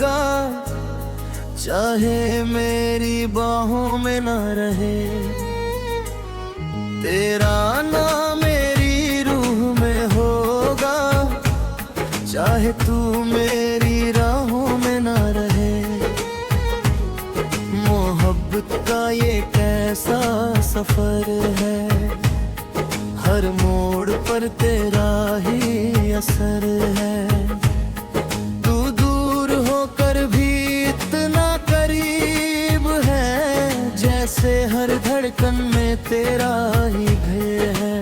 रहेगा, चाहे मेरी बाहों में ना रहे। तेरा नाम मेरी रूह में होगा, चाहे तू मेरी राहों में ना रहे। मोहब्बत का ये कैसा सफर है, हर मोड़ पर तेरा ही असर है। तू दूर होकर भी इतना करीब है, जैसे हर धड़कन में तेरा ही भय है।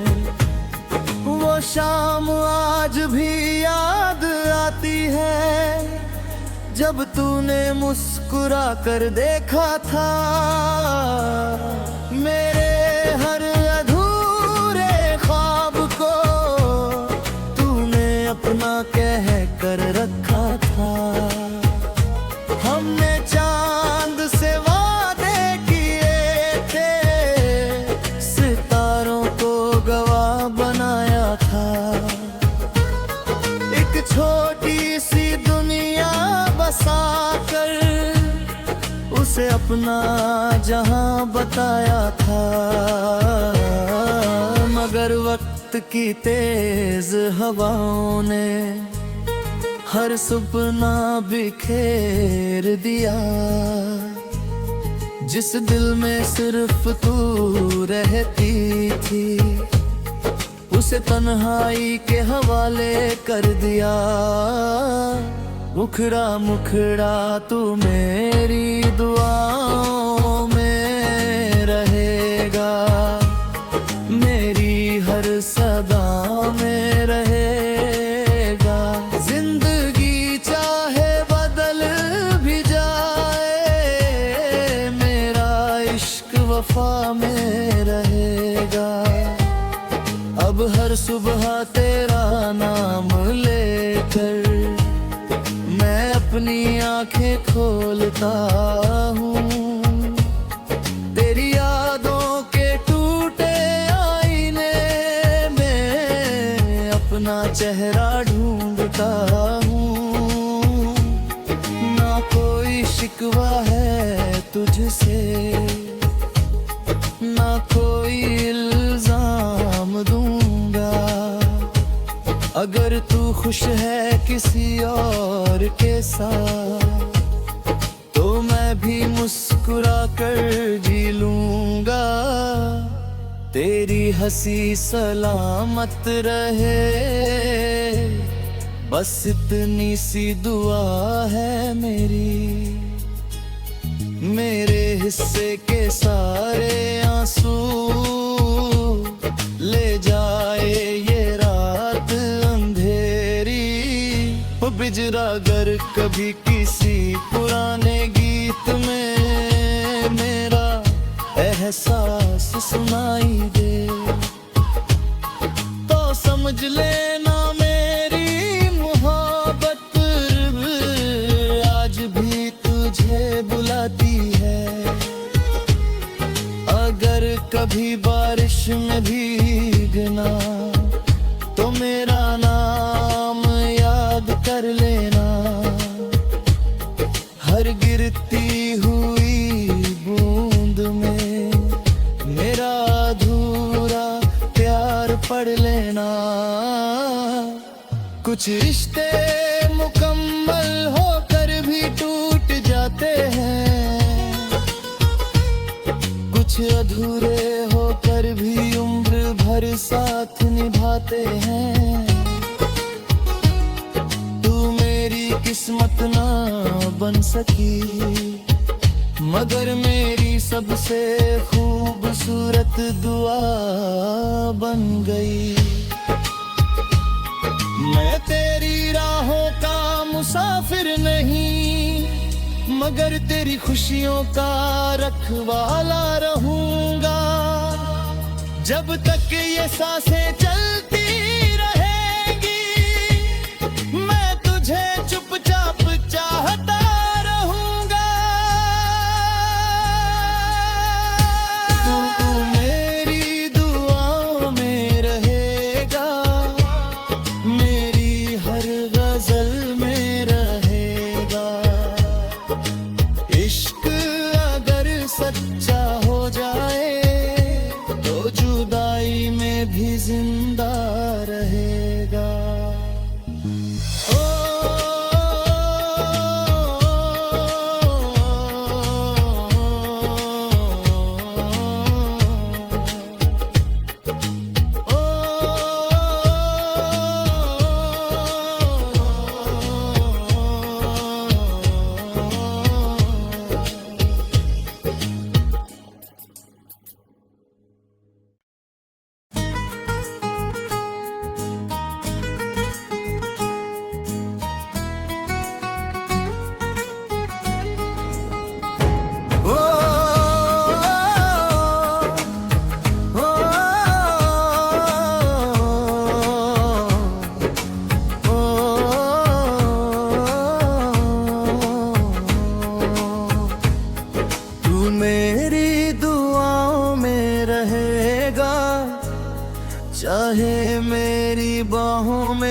वो शाम आज भी याद आती है, जब तूने मुस्कुरा कर देखा था। मेरे हर अधूरे ख्वाब को तूने अपना कह कर रखा था। हमने चांद से वादे किए थे, सितारों को गवाह बनाया था। एक छोटी सी दुनिया बसाकर उसे अपना जहां बताया था। मगर वक्त की तेज हवाओं ने हर सपना बिखेर दिया। जिस दिल में सिर्फ तू रहती थी, उसे तन्हाई के हवाले कर दिया। मुखड़ा मुखड़ा तू मेरी दुआओं में रहेगा, मेरी हर सदा में रहेगा। जिंदगी चाहे बदल भी जाए, मेरा इश्क वफा में रहेगा। अब हर सुबह तेरा नाम लेकर मैं अपनी आंखें खोलता हूँ। तेरी यादों के टूटे आईने में अपना चेहरा ढूंढता हूँ। ना कोई शिकवा है तुझसे, ना कोई इल्जाम दूंगा। अगर तू खुश है किसी और के साथ, तो मैं भी मुस्कुरा कर जी लूंगा। तेरी हंसी सलामत रहे, बस इतनी सी दुआ है मेरी। मेरे हिस्से के सारे आंसू ले जाए ये रात अंधेरी। वो बिजरा गर कभी किसी पुराने गीत में मेरा एहसास सुनाई दे, तो समझ लेना मेरी मोहब्बत आज भी तुझे बुलाती है। अगर कभी बारिश में भीगना, तो मेरा नाम याद कर लेना। हर गिरती हुई बूंद में मेरा अधूरा प्यार पढ़ लेना। कुछ रिश्ते मुकम्मल होकर भी टूट जाते हैं, कुछ अधूरे होकर भी उम्र भर साथ निभाते हैं। तू मेरी किस्मत ना बन सकी, मगर मेरी सबसे खूबसूरत दुआ बन गई। मैं तेरी राहों का मुसाफिर नहीं, मगर तेरी खुशियों का रखवाला रहूंगा। जब तक ये सांसें चलती रहेंगी, मैं तुझे चुपचाप चाहता रहूंगा। तू मेरी दुआओं में रहेगा, मेरी हर गजल में रहेगा।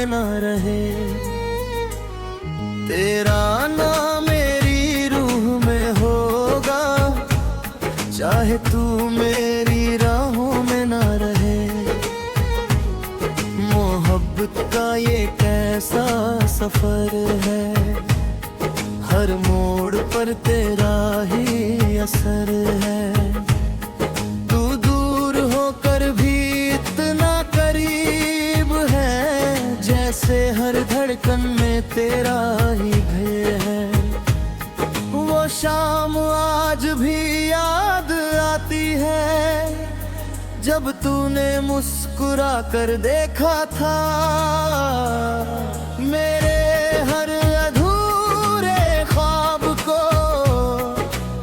में ना रहे। तेरा नाम मेरी रूह में होगा, चाहे तू मेरी राहों में ना रहे। मोहब्बत का ये कैसा सफर है, हर मोड़ पर तेरा ही असर है। तू दूर होकर भी इतना करीब है, जैसे हर धड़कन में तेरा ही भय है। वो शाम आज भी याद आती है, जब तूने मुस्कुरा कर देखा था। मेरे हर अधूरे ख्वाब को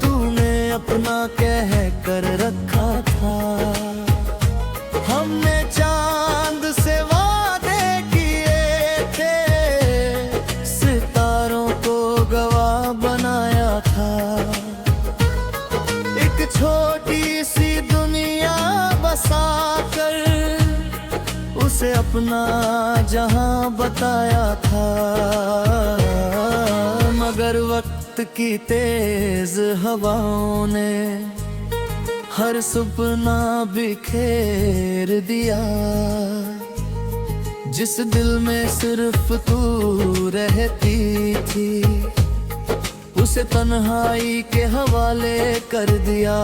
तूने अपना कह कर रखा था। हमने चांद से वादे किए थे, सितारों को गवाह बनाया था। एक छोटी सी दुनिया बसा कर उसे अपना जहां बताया था। मगर वक्त की तेज हवाओं ने हर सपना बिखेर दिया। जिस दिल में सिर्फ तू रहती थी, उसे तन्हाई के हवाले कर दिया।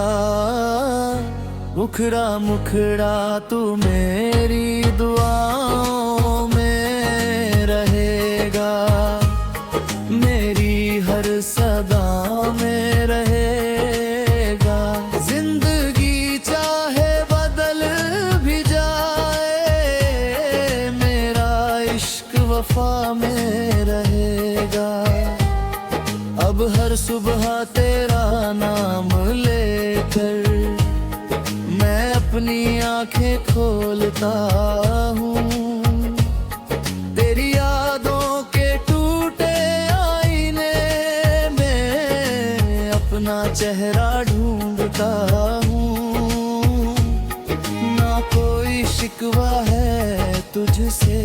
मुखड़ा मुखड़ा तू मेरी दुआओं में रहेगा, मेरी हर सदा में रहेगा। जिंदगी चाहे बदल भी जाए, मेरा इश्क वफा में रहेगा। अब हर सुबह तेरा नाम लेकर मैं अपनी आंखें खोलता हूँ। तेरी यादों के टूटे आईने में अपना चेहरा ढूंढता हूँ। ना कोई शिकवा है तुझसे,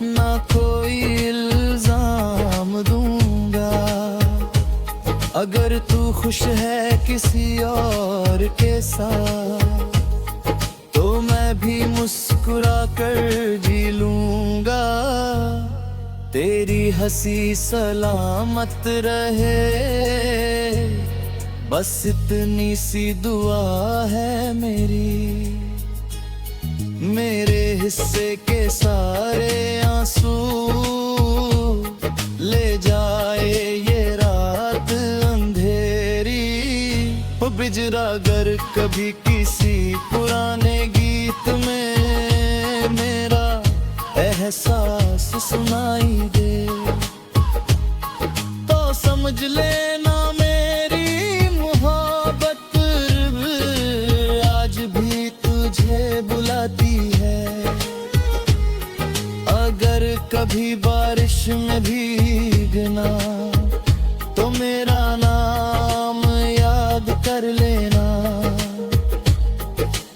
ना कोई इल्जाम दूंगा। अगर तू खुश है किसी और के साथ, तो मैं भी मुस्कुरा कर जी लूंगा। तेरी हंसी सलामत रहे, बस इतनी सी दुआ है मेरी। मेरे हिस्से के सारे आंसू ले जाए ये रात अंधेरी। वो बिजरा गर कभी किसी पुराने गीत में मेरा एहसास सुनाई दे, तो समझ लेना मेरी मोहब्बत आज भी तुझे बुलाती है। अगर कभी बारिश में भीगना, तो मेरा नाम याद कर लेना।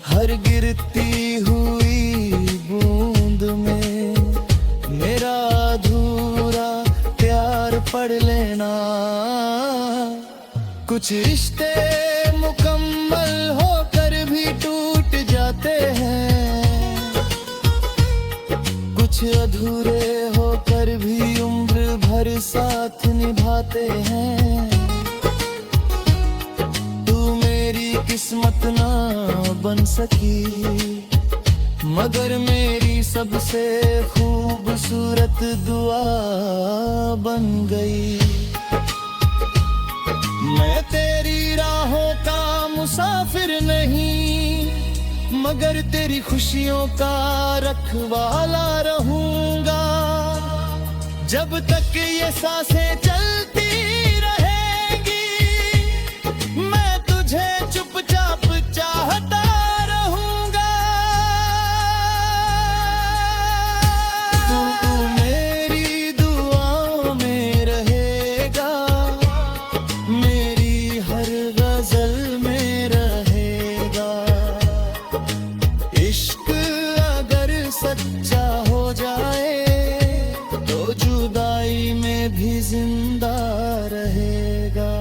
हर गिरती हुई बूंद में मेरा अधूरा प्यार पढ़ लेना। कुछ रिश्ते मुकम्मल होकर भी टूट जाते हैं, कुछ अधूरे होकर भी उम्र भर साथ निभाते हैं। तू मेरी किस्मत ना बन सकी, मगर मेरी सबसे खूबसूरत दुआ बन गई। मैं तेरी राहों का मुसाफिर नहीं, मगर तेरी खुशियों का रखवाला रहूंगा। जब तक ये सांसें चलती रहेंगी, मैं तुझे चुपचाप चाहता रहूंगा। तू मेरी दुआओं में रहेगा, मेरी हर गजल में रहेगा। इश्क अगर सच्चा हो जिंदा रहेगा।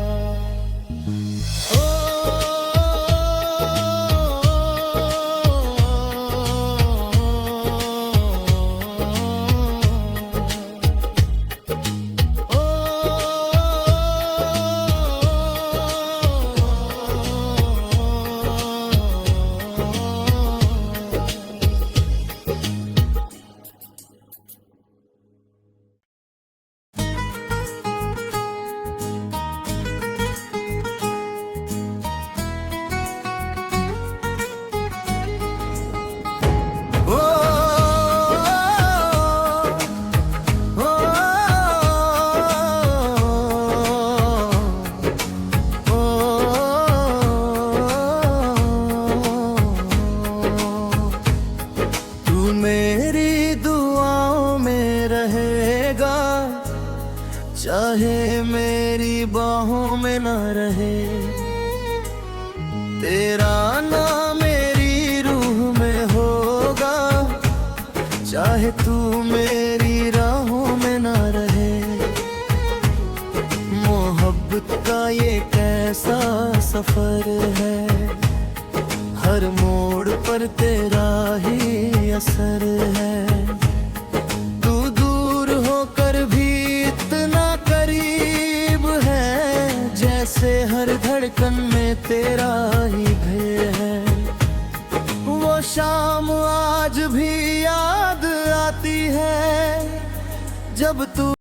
मेरी दुआओं में रहेगा, चाहे मेरी बाहों में न रहे। तेरा नाम मेरी रूह में होगा, चाहे तू मेरी राहों में न रहे। मोहब्बत का ये कैसा सफर है, हर मोड़ पर तेरा ही असर है। तू दूर होकर भी इतना करीब है, जैसे हर धड़कन में तेरा ही भय है। वो शाम आज भी याद आती है जब तू